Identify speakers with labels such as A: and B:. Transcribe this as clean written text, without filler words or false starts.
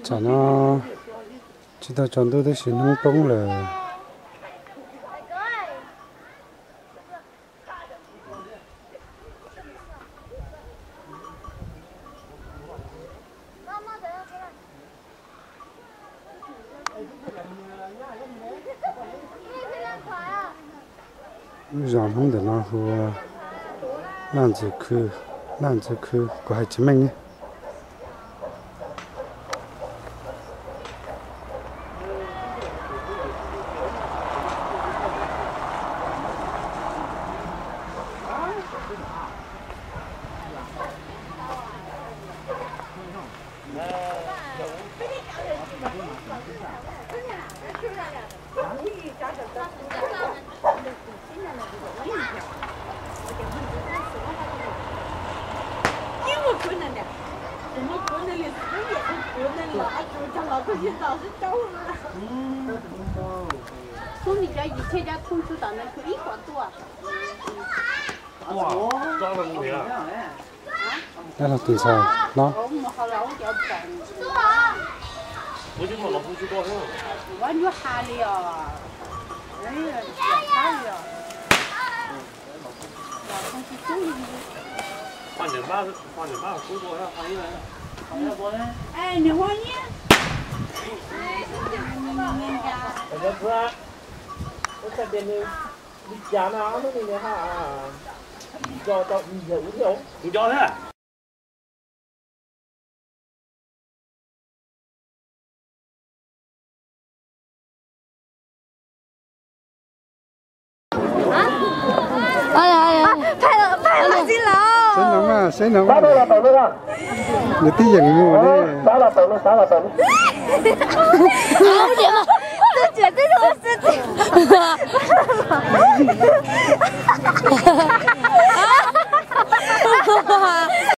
A: chả nó chỉ ta chọn tôi xin không bông là rong không được nó hồ làm gì cứ của hai chị mình nhé
B: 从你家以前家通知单那可以管多。
C: 哇，抓了没啊？
A: đây là từ sao nó
C: 我就说老夫去高兴。
B: 我女孩了，哎呀，孩了。
C: 放点麻，回多少放一来。
B: 哎，你王爷。
D: 大家吃啊！我这边的你家呢？俺们那边哈，你叫，
C: 你叫他。
E: 哎呀，拍了新郎。
A: 谁能啊？你弟影我的。
D: 打了。
E: 好点吗？这是我自己。